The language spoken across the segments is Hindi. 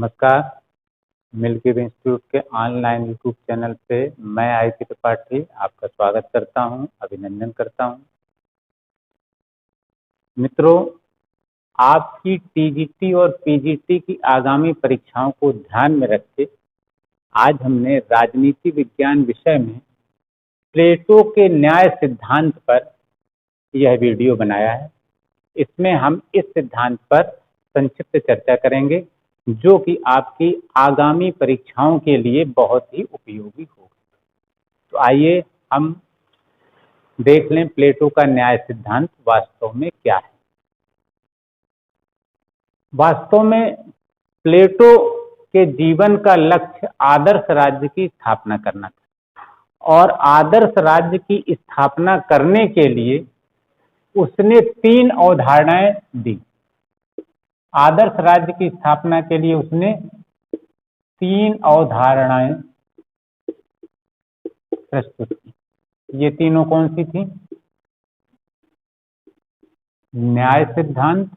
नमस्कार। मिल्की वे इंस्टीट्यूट के ऑनलाइन यूट्यूब चैनल पे मैं IT त्रिपाठी आपका स्वागत करता हूं, अभिनंदन करता हूं। मित्रों, आपकी TGT और PGT की आगामी परीक्षाओं को ध्यान में रखते आज हमने राजनीति विज्ञान विषय में प्लेटो के न्याय सिद्धांत पर यह वीडियो बनाया है। इसमें हम इस सिद्धांत पर संक्षिप्त चर्चा करेंगे जो कि आपकी आगामी परीक्षाओं के लिए बहुत ही उपयोगी होगा। तो आइए हम देख लें प्लेटो का न्याय सिद्धांत वास्तव में क्या है। वास्तव में प्लेटो के जीवन का लक्ष्य आदर्श राज्य की स्थापना करना था और आदर्श राज्य की स्थापना करने के लिए उसने 3 अवधारणाएं दी। आदर्श राज्य की स्थापना के लिए उसने 3 अवधारणाएं प्रस्तुत की। ये तीनों कौन सी थी? न्याय सिद्धांत,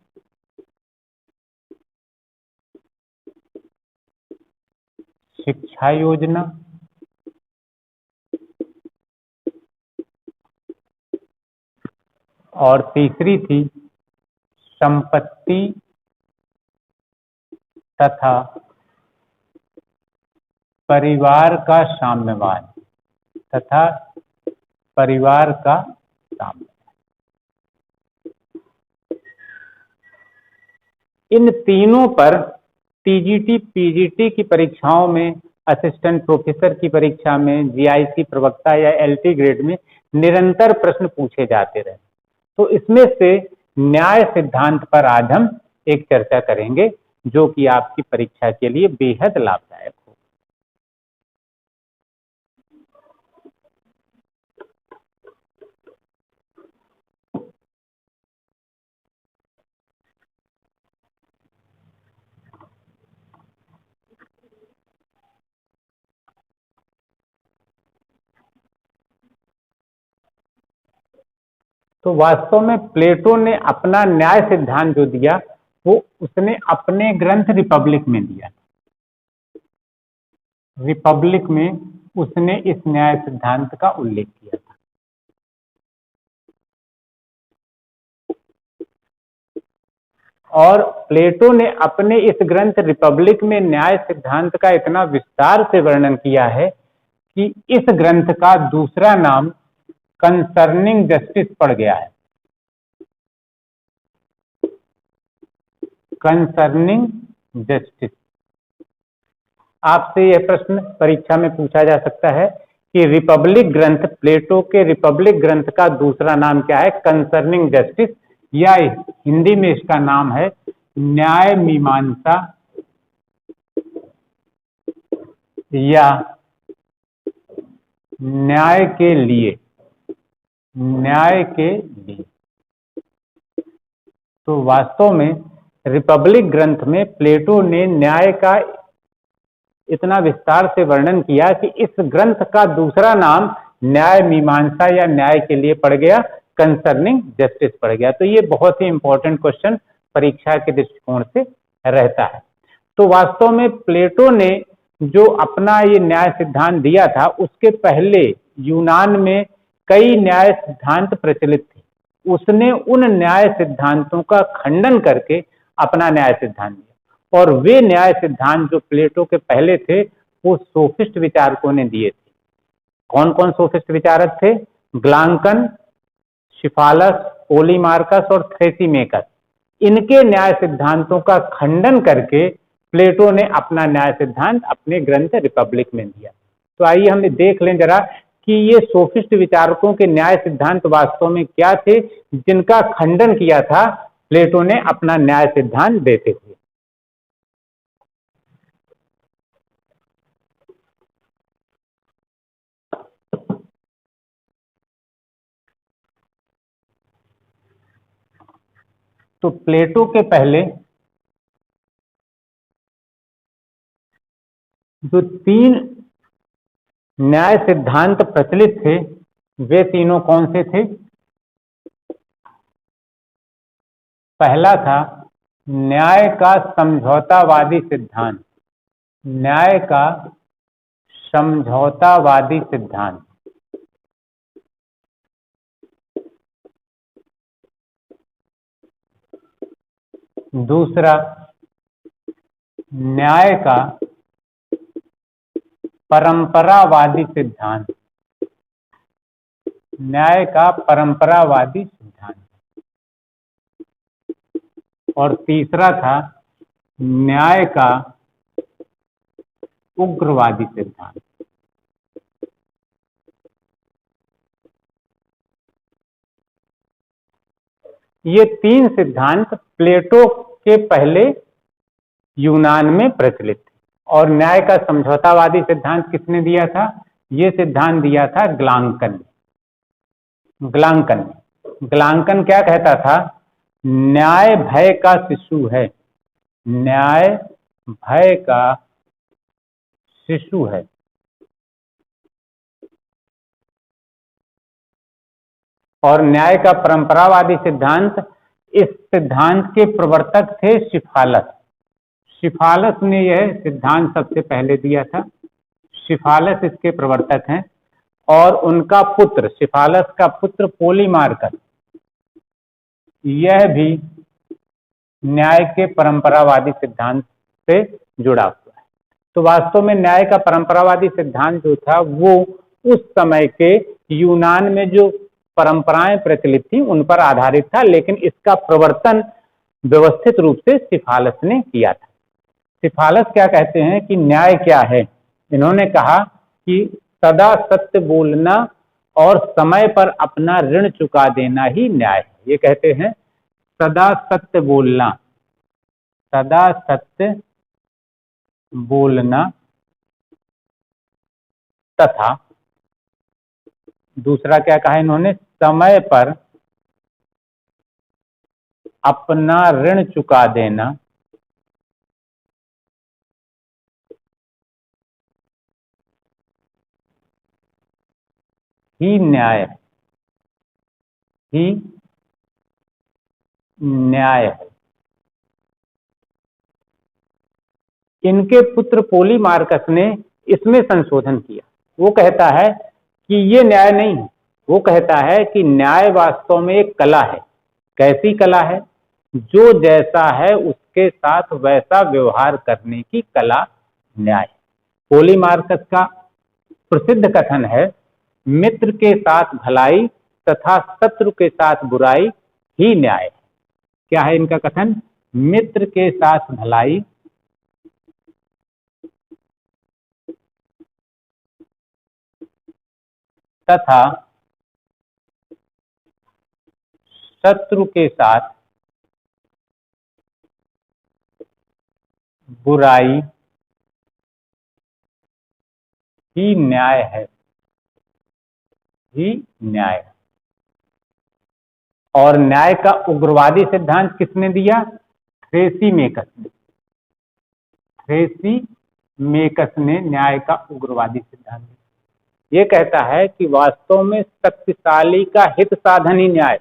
शिक्षा योजना और तीसरी थी संपत्ति तथा परिवार का साम्यवाद इन तीनों पर TGT PGT की परीक्षाओं में, असिस्टेंट प्रोफेसर की परीक्षा में, GIC प्रवक्ता या LT ग्रेड में निरंतर प्रश्न पूछे जाते रहे। तो इसमें से न्याय सिद्धांत पर आज हम एक चर्चा करेंगे जो कि आपकी परीक्षा के लिए बेहद लाभदायक हो। तो वास्तव में प्लेटो ने अपना न्याय सिद्धांत जो दिया वो उसने अपने ग्रंथ रिपब्लिक में दिया। रिपब्लिक में उसने इस न्याय सिद्धांत का उल्लेख किया था। और प्लेटो ने अपने इस ग्रंथ रिपब्लिक में न्याय सिद्धांत का इतना विस्तार से वर्णन किया है कि इस ग्रंथ का दूसरा नाम कंसर्निंग जस्टिस पड़ गया है। Concerning justice. आपसे यह प्रश्न परीक्षा में पूछा जा सकता है कि रिपब्लिक ग्रंथ, प्लेटो के रिपब्लिक ग्रंथ का दूसरा नाम क्या है? कंसर्निंग जस्टिस, या हिंदी में इसका नाम है न्याय मीमांसा या न्याय के लिए। तो वास्तव में रिपब्लिक ग्रंथ में प्लेटो ने न्याय का इतना विस्तार से वर्णन किया कि इस ग्रंथ का दूसरा नाम न्याय मीमांसा या न्याय के लिए पड़ गया, कंसर्निंग जस्टिस पड़ गया। तो ये बहुत ही इंपॉर्टेंट क्वेश्चन परीक्षा के दृष्टिकोण से रहता है। तो वास्तव में प्लेटो ने जो अपना ये न्याय सिद्धांत दिया था उसके पहले यूनान में कई न्याय सिद्धांत प्रचलित थे। उसने उन न्याय सिद्धांतों का खंडन करके अपना न्याय सिद्धांत दिया और वे न्याय सिद्धांत जो प्लेटो के पहले थे वो सोफिस्ट विचारकों ने दिए थे। कौन कौन सोफिस्ट विचारक थे? ग्लांकन, शिफालस, पोलीमार्कस और थ्रेसीमेकस। इनके न्याय सिद्धांतों का खंडन करके प्लेटो ने अपना न्याय सिद्धांत अपने ग्रंथ रिपब्लिक में दिया। तो आइए हम देख लें जरा कि ये सोफिस्ट विचारकों के न्याय सिद्धांत वास्तव में क्या थे जिनका खंडन किया था प्लेटो ने अपना न्याय सिद्धांत देते हुए। तो प्लेटो के पहले जो 3 न्याय सिद्धांत प्रचलित थे वे तीनों कौन से थे? पहला था न्याय का समझौतावादी सिद्धांत। न्याय का समझौतावादी सिद्धांत। दूसरा, न्याय का परंपरावादी सिद्धांत। न्याय का परंपरावादी सिद्धांत। और तीसरा था न्याय का उग्रवादी सिद्धांत। ये तीन सिद्धांत प्लेटो के पहले यूनान में प्रचलित थे। और न्याय का समझौतावादी सिद्धांत किसने दिया था? ये सिद्धांत दिया था ग्लांकन ने। ग्लांकन क्या कहता था? न्याय भय का शिशु है। न्याय भय का शिशु है। और न्याय का परंपरावादी सिद्धांत, इस सिद्धांत के प्रवर्तक थे सिफालस। सिफालस ने यह सिद्धांत सबसे पहले दिया था। सिफालस इसके प्रवर्तक हैं। और उनका पुत्र, सिफालस का पुत्र पोलीमार्कस, यह भी न्याय के परंपरावादी सिद्धांत से जुड़ा हुआ है। तो वास्तव में न्याय का परंपरावादी सिद्धांत जो था वो उस समय के यूनान में जो परंपराएं प्रचलित थी उन पर आधारित था, लेकिन इसका प्रवर्तन व्यवस्थित रूप से सिफालस ने किया था। सिफालस क्या कहते हैं कि न्याय क्या है? इन्होंने कहा कि सदा सत्य बोलना और समय पर अपना ऋण चुका देना ही न्याय है। ये कहते हैं सदा सत्य बोलना, सदा सत्य बोलना तथा दूसरा क्या कहा इन्होंने? समय पर अपना ऋण चुका देना ही न्याय है, ही न्याय है। इनके पुत्र पोलीमार्कस ने इसमें संशोधन किया। वो कहता है कि ये न्याय नहीं है। वो कहता है कि न्याय वास्तव में एक कला है। कैसी कला है? जो जैसा है उसके साथ वैसा व्यवहार करने की कला न्याय। पोलीमार्कस का प्रसिद्ध कथन है, मित्र के साथ भलाई तथा शत्रु के साथ बुराई ही न्याय है। क्या है इनका कथन? मित्र के साथ भलाई तथा शत्रु के साथ बुराई ही न्याय है, ही न्याय है। और न्याय का उग्रवादी सिद्धांत किसने दिया? थ्रेसीमेकस ने। थ्रेसीमेकस ने न्याय का उग्रवादी सिद्धांत दिया। ये कहता है कि वास्तव में शक्तिशाली का हित साधन ही न्याय।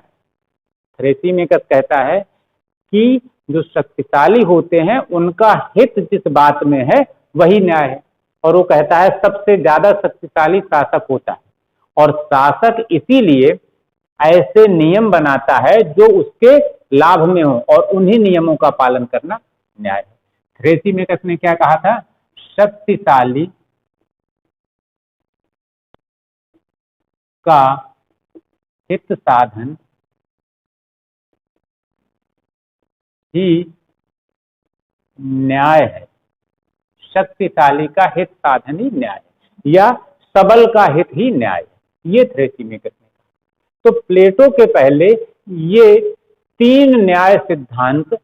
थ्रेसीमेकस कहता है कि जो शक्तिशाली होते हैं उनका हित जिस बात में है वही न्याय है। और वो कहता है सबसे ज्यादा शक्तिशाली शासक होता है और शासक इसीलिए ऐसे नियम बनाता है जो उसके लाभ में हो और उन्हीं नियमों का पालन करना न्याय है। थ्रेसीमेकस ने क्या कहा था? शक्तिशाली का हित साधन ही न्याय है। शक्तिशाली का हित साधन ही न्याय है, या सबल का हित ही न्याय है। ये थ्रेसीमेकस ने कहा। तो प्लेटो के पहले ये तीन न्याय सिद्धांत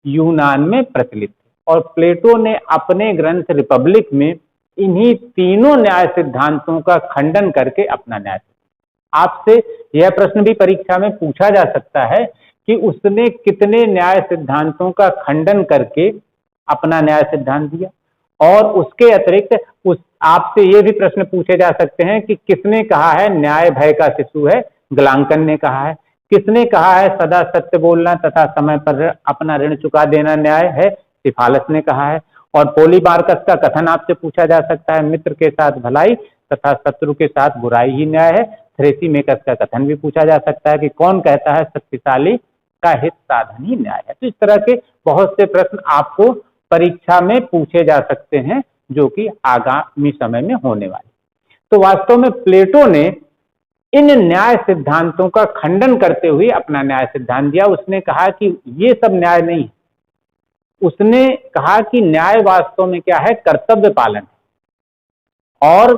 यूनान में प्रचलित थे और प्लेटो ने अपने ग्रंथ रिपब्लिक में इन्हीं तीनों न्याय सिद्धांतों का खंडन करके अपना न्याय। आपसे यह प्रश्न भी परीक्षा में पूछा जा सकता है कि उसने कितने न्याय सिद्धांतों का खंडन करके अपना न्याय सिद्धांत दिया। और उसके अतिरिक्त उस आपसे ये भी प्रश्न पूछे जा सकते हैं कि किसने कहा है न्याय भय का शिशु है? ग्लांकन ने कहा है। किसने कहा है सदा सत्य बोलना तथा समय पर अपना ऋण चुका देना न्याय है? सिफालस ने कहा है। और पोलीमार्कस का कथन आपसे पूछा जा सकता है, मित्र के साथ भलाई तथा शत्रु के साथ बुराई ही न्याय है। थ्रेसिमेकस का कथन भी पूछा जा सकता है कि कौन कहता है शक्तिशाली का हित साधन ही न्याय है। तो इस तरह के बहुत से प्रश्न आपको परीक्षा में पूछे जा सकते हैं जो कि आगामी समय में होने वाले। तो वास्तव में प्लेटो ने इन न्याय सिद्धांतों का खंडन करते हुए अपना न्याय सिद्धांत दिया। उसने कहा कि ये सब न्याय नहीं है, उसने कहा कि न्याय वास्तव में क्या है, कर्तव्य पालन है। और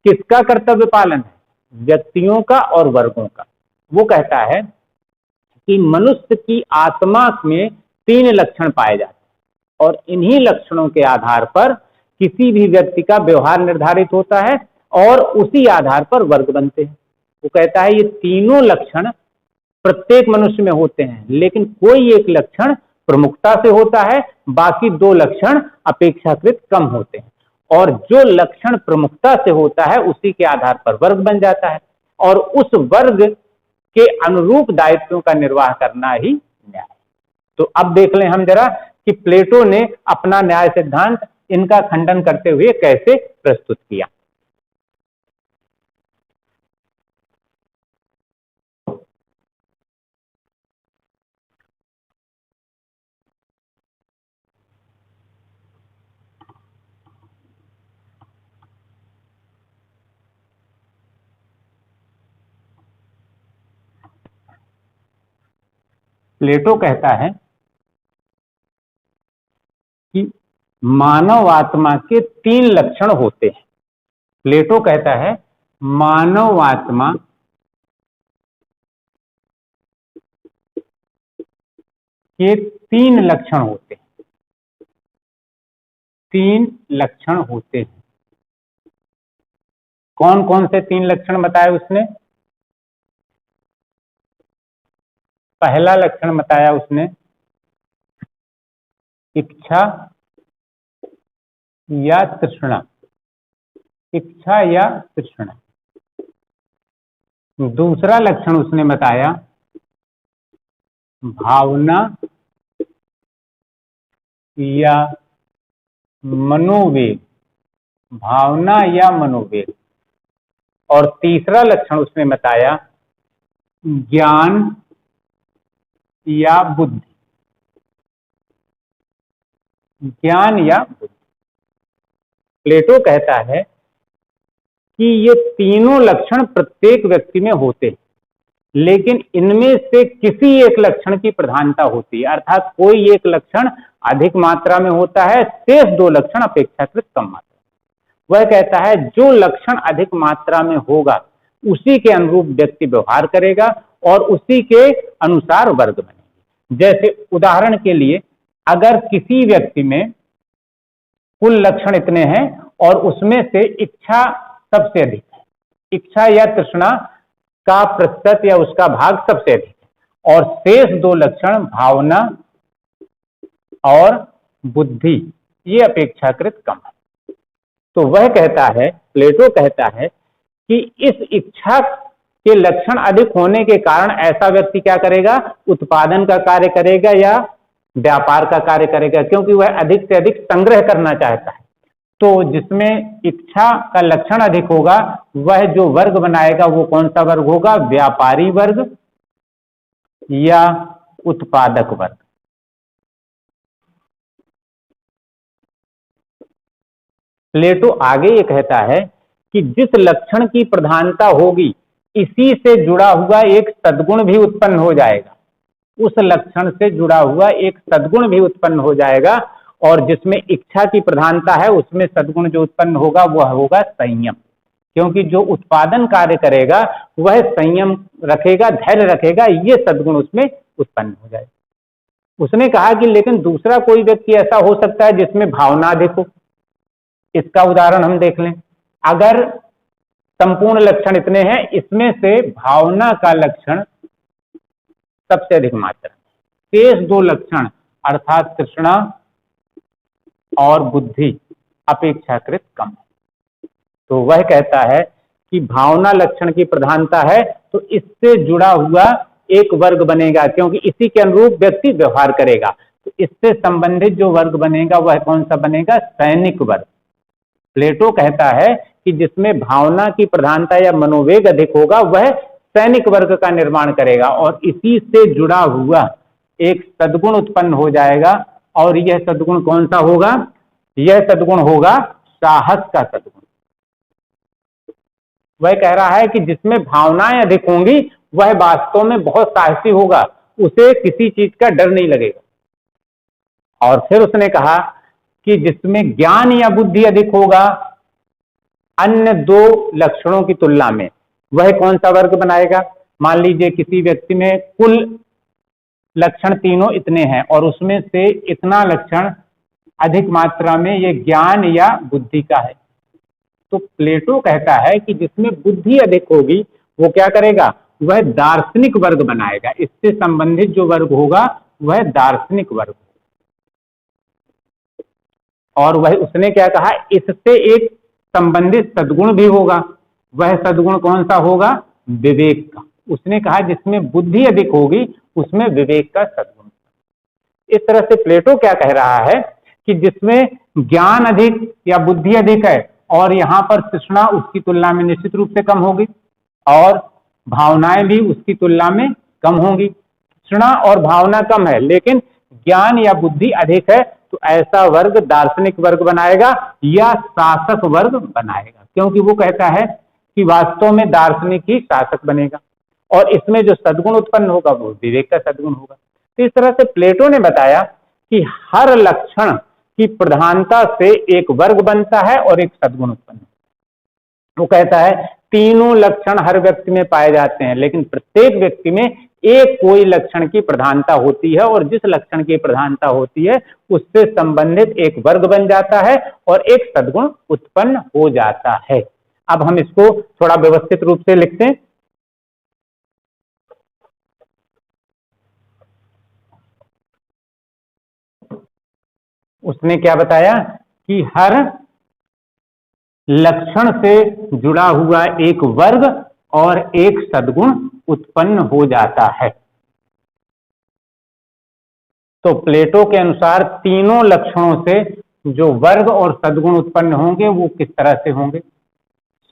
किसका कर्तव्य पालन है? व्यक्तियों का और वर्गों का। वो कहता है कि मनुष्य की आत्मा में 3 लक्षण पाए जाते हैं और इन्हीं लक्षणों के आधार पर किसी भी व्यक्ति का व्यवहार निर्धारित होता है और उसी आधार पर वर्ग बनते हैं। वो कहता है ये तीनों लक्षण प्रत्येक मनुष्य में होते हैं, लेकिन कोई एक लक्षण प्रमुखता से होता है, बाकी 2 लक्षण अपेक्षाकृत कम होते हैं। और जो लक्षण प्रमुखता से होता है उसी के आधार पर वर्ग बन जाता है और उस वर्ग के अनुरूप दायित्वों का निर्वाह करना ही न्याय। तो अब देख लें हम जरा कि प्लेटो ने अपना न्याय सिद्धांत इनका खंडन करते हुए कैसे प्रस्तुत किया। प्लेटो कहता है कि मानव आत्मा के 3 लक्षण होते हैं। प्लेटो कहता है मानव आत्मा के 3 लक्षण होते हैं। 3 लक्षण होते हैं। कौन कौन से 3 लक्षण बताए उसने? पहला लक्षण बताया उसने इच्छा या तृष्णा। इच्छा या तृष्णा। दूसरा लक्षण उसने बताया भावना या मनोवेग। भावना या मनोवेग। और तीसरा लक्षण उसने बताया ज्ञान या बुद्धि। ज्ञान या बुद्धि। प्लेटो कहता है कि ये तीनों लक्षण प्रत्येक व्यक्ति में होते हैं, लेकिन इनमें से किसी एक लक्षण की प्रधानता होती है, अर्थात कोई एक लक्षण अधिक मात्रा में होता है, शेष 2 लक्षण अपेक्षाकृत कम मात्रा। वह कहता है जो लक्षण अधिक मात्रा में होगा उसी के अनुरूप व्यक्ति व्यवहार करेगा और उसी के अनुसार वर्ग बनेगा। जैसे उदाहरण के लिए अगर किसी व्यक्ति में कुल लक्षण इतने हैं और उसमें से इच्छा सबसे अधिक है, इच्छा या तृष्णा का प्रतिशत या उसका भाग सबसे अधिक है और शेष 2 लक्षण भावना और बुद्धि ये अपेक्षाकृत कम है, तो वह कहता है, प्लेटो कहता है कि इस इच्छा के लक्षण अधिक होने के कारण ऐसा व्यक्ति क्या करेगा? उत्पादन का कार्य करेगा या व्यापार का कार्य करेगा, क्योंकि वह अधिक से अधिक संग्रह करना चाहता है। तो जिसमें इच्छा का लक्षण अधिक होगा वह जो वर्ग बनाएगा वो कौन सा वर्ग होगा? व्यापारी वर्ग या उत्पादक वर्ग। प्लेटो आगे ये कहता है कि जिस लक्षण की प्रधानता होगी इसी से जुड़ा हुआ एक सद्गुण भी उत्पन्न हो जाएगा। उस लक्षण से जुड़ा हुआ एक सद्गुण भी उत्पन्न हो जाएगा और जिसमें इच्छा की प्रधानता है उसमें सद्गुण जो उत्पन्न होगा वह होगा संयम, क्योंकि जो उत्पादन कार्य करेगा वह संयम रखेगा, धैर्य रखेगा, ये सद्गुण उसमें उत्पन्न हो जाएगा। उसने कहा कि लेकिन दूसरा कोई व्यक्ति ऐसा हो सकता है जिसमें भावना अधिक हो। इसका उदाहरण हम देख लें। अगर संपूर्ण लक्षण इतने हैं, इसमें से भावना का लक्षण सबसे अधिक मात्रा, शेष 2 लक्षण अर्थात तृष्णा और बुद्धि अपेक्षाकृत कम है। तो वह कहता है कि भावना लक्षण की प्रधानता है तो इससे जुड़ा हुआ एक वर्ग बनेगा, क्योंकि इसी के अनुरूप व्यक्ति व्यवहार करेगा। तो इससे संबंधित जो वर्ग बनेगा वह कौन सा बनेगा? सैनिक वर्ग। प्लेटो कहता है कि जिसमें भावना की प्रधानता या मनोवेग अधिक होगा वह सैनिक वर्ग का निर्माण करेगा, और इसी से जुड़ा हुआ एक सद्गुण उत्पन्न हो जाएगा। और यह सद्गुण कौन सा होगा? यह सद्गुण होगा साहस का सद्गुण। वह कह रहा है कि जिसमें भावनाएं अधिक होंगी वह वास्तव में बहुत साहसी होगा, उसे किसी चीज का डर नहीं लगेगा। और फिर उसने कहा कि जिसमें ज्ञान या बुद्धि अधिक होगा अन्य दो लक्षणों की तुलना में, वह कौन सा वर्ग बनाएगा? मान लीजिए किसी व्यक्ति में कुल लक्षण तीनों इतने हैं और उसमें से इतना लक्षण अधिक मात्रा में ये ज्ञान या बुद्धि का है, तो प्लेटो कहता है कि जिसमें बुद्धि अधिक होगी वो क्या करेगा? वह दार्शनिक वर्ग बनाएगा। इससे संबंधित जो वर्ग होगा वह दार्शनिक वर्ग। और वह उसने क्या कहा? इससे एक संबंधित सद्गुण भी होगा। वह सद्गुण कौन सा होगा? विवेक का। उसने कहा जिसमें बुद्धि अधिक होगी उसमें विवेक का सद्गुण। इस तरह से प्लेटो क्या कह रहा है कि जिसमें ज्ञान अधिक या बुद्धि अधिक है और यहाँ पर तृष्णा उसकी तुलना में निश्चित रूप से कम होगी और भावनाएं भी उसकी तुलना में कम होंगी। तृष्णा और भावना कम है लेकिन ज्ञान या बुद्धि अधिक है, तो ऐसा वर्ग दार्शनिक वर्ग बनाएगा या शासक वर्ग बनाएगा, क्योंकि वो कहता है कि वास्तव में दार्शनिक ही शासक बनेगा और इसमें जो सद्गुण उत्पन्न होगा वो विवेक का सद्गुण होगा। तो इस तरह से प्लेटो ने बताया कि हर लक्षण की प्रधानता से एक वर्ग बनता है और एक सद्गुण उत्पन्न। वो कहता है तीनों लक्षण हर व्यक्ति में पाए जाते हैं, लेकिन प्रत्येक व्यक्ति में एक कोई लक्षण की प्रधानता होती है और जिस लक्षण की प्रधानता होती है उससे संबंधित एक वर्ग बन जाता है और एक सद्गुण उत्पन्न हो जाता है। अब हम इसको थोड़ा व्यवस्थित रूप से लिखते हैं। उसने क्या बताया कि हर लक्षण से जुड़ा हुआ एक वर्ग और एक सद्गुण उत्पन्न हो जाता है। तो प्लेटो के अनुसार तीनों लक्षणों से जो वर्ग और सद्गुण उत्पन्न होंगे वो किस तरह से होंगे?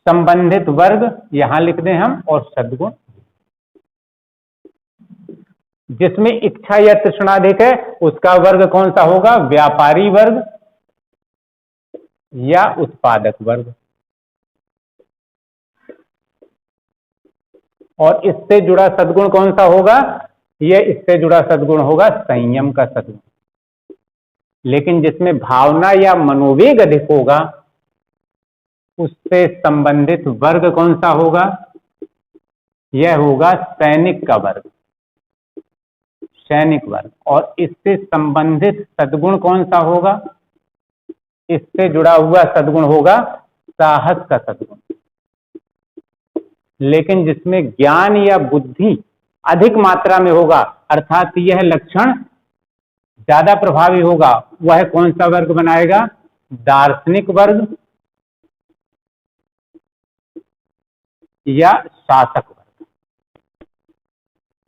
संबंधित वर्ग यहां लिख दें हम और सद्गुण। जिसमें इच्छा या तृष्णा अधिक है उसका वर्ग कौन सा होगा? व्यापारी वर्ग या उत्पादक वर्ग। और इससे जुड़ा सद्गुण कौन सा होगा? यह इससे जुड़ा सद्गुण होगा संयम का सद्गुण। लेकिन जिसमें भावना या मनोवेग अधिक होगा उससे संबंधित वर्ग कौन सा होगा? यह होगा सैनिक का वर्ग, सैनिक वर्ग। और इससे संबंधित सद्गुण कौन सा होगा? इससे जुड़ा हुआ सद्गुण होगा साहस का सद्गुण। लेकिन जिसमें ज्ञान या बुद्धि अधिक मात्रा में होगा अर्थात यह लक्षण ज्यादा प्रभावी होगा, वह कौन सा वर्ग बनाएगा? दार्शनिक वर्ग या शासक वर्ग,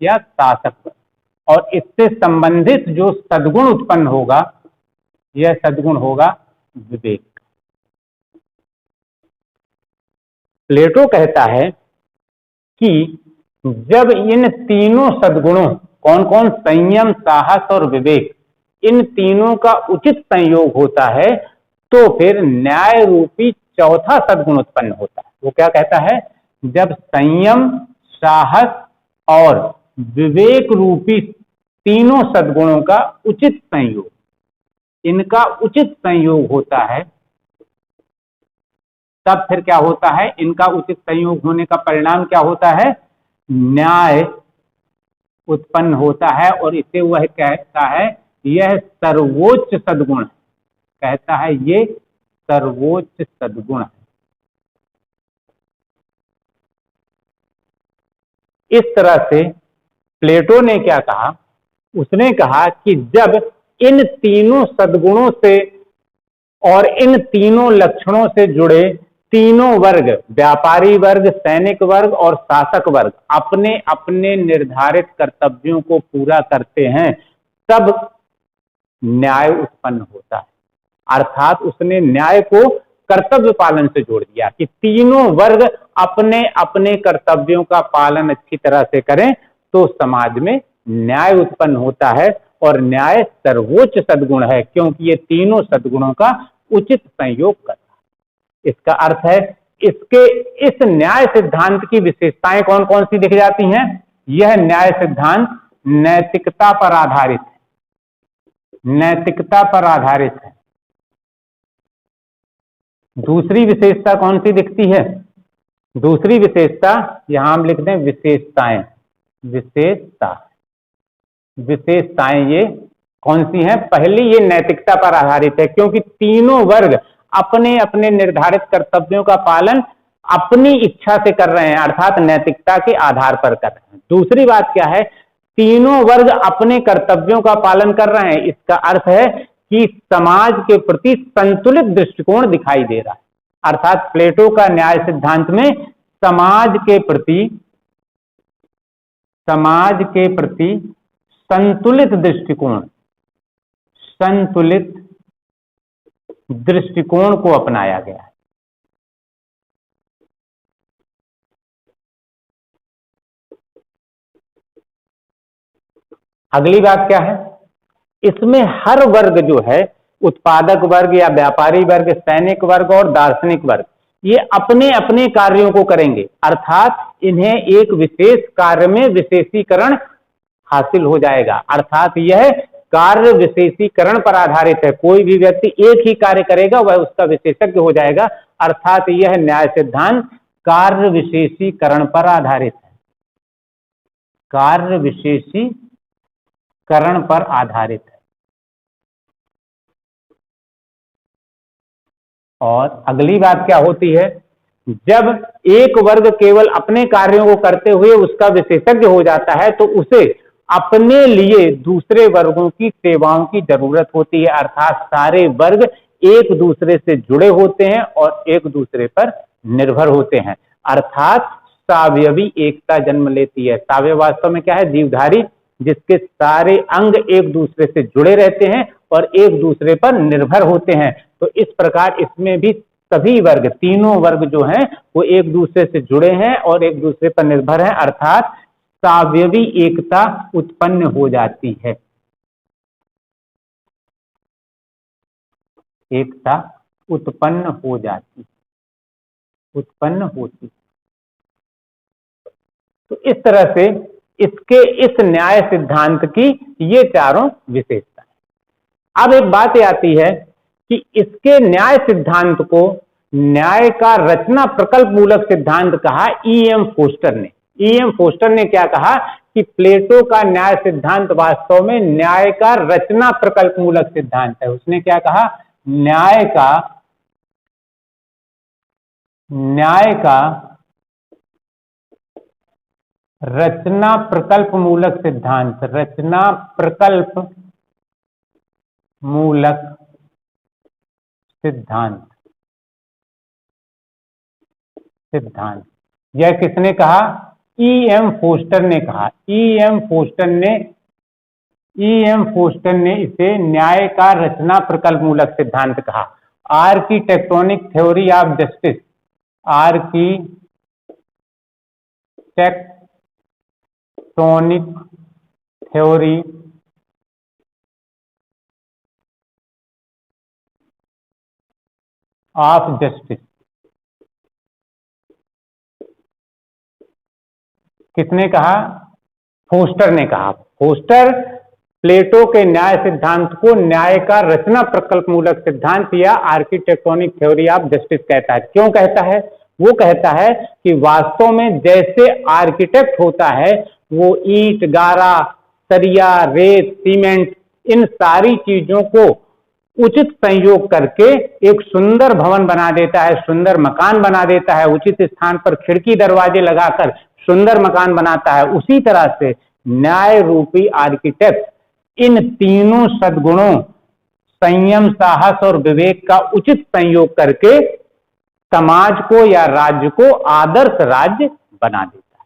या शासक वर्ग। और इससे संबंधित जो सद्गुण उत्पन्न होगा यह सद्गुण होगा विवेक। प्लेटो कहता है कि जब इन तीनों सद्गुणों कौन कौन? संयम, साहस और विवेक, इन तीनों का उचित संयोग होता है तो फिर न्याय रूपी चौथा सद्गुण उत्पन्न होता है। वो क्या कहता है? जब संयम, साहस और विवेक रूपी तीनों सद्गुणों का उचित संयोग, इनका उचित संयोग होता है तब फिर क्या होता है? इनका उचित संयोग होने का परिणाम क्या होता है? न्याय उत्पन्न होता है। और इसे वह कहता है यह सर्वोच्च सद्गुण है, कहता है ये सर्वोच्च सद्गुण है। इस तरह से प्लेटो ने क्या कहा? उसने कहा कि जब इन तीनों सद्गुणों से और इन तीनों लक्षणों से जुड़े तीनों वर्ग, व्यापारी वर्ग, सैनिक वर्ग और शासक वर्ग, अपने अपने निर्धारित कर्तव्यों को पूरा करते हैं तब न्याय उत्पन्न होता है। अर्थात उसने न्याय को कर्तव्य पालन से जोड़ दिया कि तीनों वर्ग अपने अपने कर्तव्यों का पालन अच्छी तरह से करें तो समाज में न्याय उत्पन्न होता है। और न्याय सर्वोच्च सद्गुण है क्योंकि ये तीनों सद्गुणों का उचित संयोग करता है। इसका अर्थ है इसके इस न्याय सिद्धांत की विशेषताएं कौन कौन सी दिख जाती हैं? यह न्याय सिद्धांत नैतिकता पर आधारित है, नैतिकता पर आधारित है। दूसरी विशेषता कौन सी दिखती है? दूसरी विशेषता यहां हम लिखते हैं विशेषताएं। विशेषताएं ये कौन सी हैं? पहली, ये नैतिकता पर आधारित है क्योंकि तीनों वर्ग अपने अपने निर्धारित कर्तव्यों का पालन अपनी इच्छा से कर रहे हैं, अर्थात नैतिकता के आधार पर कर रहे हैं। दूसरी बात क्या है? तीनों वर्ग अपने कर्तव्यों का पालन कर रहे हैं। इसका अर्थ है कि समाज के प्रति संतुलित दृष्टिकोण दिखाई दे रहा है। अर्थात प्लेटो का न्याय सिद्धांत में समाज के प्रति संतुलित दृष्टिकोण को अपनाया गया है। अगली बात क्या है? इसमें हर वर्ग जो है, उत्पादक वर्ग या व्यापारी वर्ग, सैनिक वर्ग और दार्शनिक वर्ग, ये अपने अपने कार्यों को करेंगे। अर्थात इन्हें एक विशेष कार्य में विशेषीकरण हासिल हो जाएगा। अर्थात यह कार्य विशेषीकरण पर आधारित है। कोई भी व्यक्ति एक ही कार्य करेगा, वह उसका विशेषज्ञ हो जाएगा। अर्थात यह न्याय सिद्धांत कार्य विशेषीकरण पर आधारित है, कार्य विशेषीकरण पर आधारित है। और अगली बात क्या होती है? जब एक वर्ग केवल अपने कार्यों को करते हुए उसका विशेषज्ञ हो जाता है तो उसे अपने लिए दूसरे वर्गों की सेवाओं की जरूरत होती है। अर्थात सारे वर्ग एक दूसरे से जुड़े होते हैं और एक दूसरे पर निर्भर होते हैं। अर्थात सावयवी एकता जन्म लेती है। सावयव वास्तव में क्या है? जीवधारी, जिसके सारे अंग एक दूसरे से जुड़े रहते हैं और एक दूसरे पर निर्भर होते हैं। तो इस प्रकार इसमें भी सभी वर्ग, तीनों वर्ग जो हैं वो एक दूसरे से जुड़े हैं और एक दूसरे पर निर्भर हैं। अर्थात सावयवी एकता उत्पन्न हो जाती है, एकता उत्पन्न होती। तो इस तरह से इसके इस न्याय सिद्धांत की ये चारों विशेषताएं। अब एक बात आती है कि इसके न्याय सिद्धांत को न्याय का रचना प्रकल्प मूलक सिद्धांत कहा E.M. फोस्टर ने। E.M. फोस्टर ने क्या कहा कि प्लेटो का न्याय सिद्धांत वास्तव में न्याय का रचना प्रकल्प मूलक सिद्धांत है। उसने क्या कहा? न्याय का रचना प्रकल्प मूलक सिद्धांत, रचना प्रकल्प मूलक सिद्धांत। यह किसने कहा? E.M. फोस्टर ने कहा। E.M. फोस्टर ने इसे न्याय का रचना प्रकल्प मूलक सिद्धांत कहा। Architectonic theory of justice, architectonic theory of justice किसने कहा? फोस्टर ने कहा। फोस्टर प्लेटो के न्याय सिद्धांत को न्याय का रचना प्रकल्प मूलक सिद्धांत या आर्किटेक्टोनिक थ्योरी ऑफ जस्टिस कहता है। क्यों कहता है? वो कहता है कि वास्तव में जैसे आर्किटेक्ट होता है वो ईंट, गारा, सरिया, रेत, सीमेंट, इन सारी चीजों को उचित संयोग करके एक सुंदर भवन बना देता है, सुंदर मकान बना देता है, उचित स्थान पर खिड़की दरवाजे लगाकर सुंदर मकान बनाता है। उसी तरह से न्याय रूपी आर्किटेक्ट इन तीनों सद्गुणों, संयम, साहस और विवेक का उचित संयोग करके समाज को या राज्य को आदर्श राज्य बना देता है।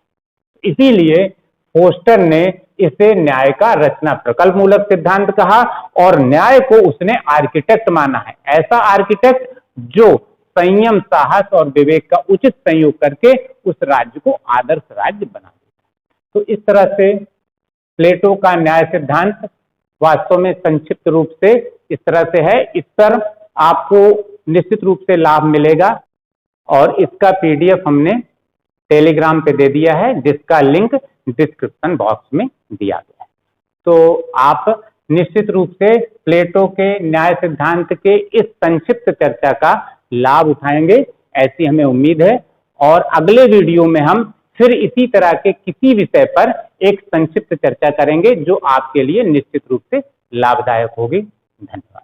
इसीलिए फोस्टर ने इसे न्याय का रचना प्रकल्प मूलक सिद्धांत कहा और न्याय को उसने आर्किटेक्ट माना है, ऐसा आर्किटेक्ट जो संयम, साहस और विवेक का उचित संयोग करके उस राज्य को आदर्श राज्य बना देता। तो इस तरह से प्लेटो का न्याय सिद्धांत वास्तव में संक्षिप्त रूप से इस तरह से है। इस पर आपको निश्चित रूप से लाभ मिलेगा और इसका पीडीएफ हमने टेलीग्राम पे दे दिया है, जिसका लिंक डिस्क्रिप्शन बॉक्स में दिया गया है। तो आप निश्चित रूप से प्लेटो के न्याय सिद्धांत के इस संक्षिप्त चर्चा का लाभ उठाएंगे, ऐसी हमें उम्मीद है। और अगले वीडियो में हम फिर इसी तरह के किसी विषय पर एक संक्षिप्त चर्चा करेंगे जो आपके लिए निश्चित रूप से लाभदायक होगी। धन्यवाद।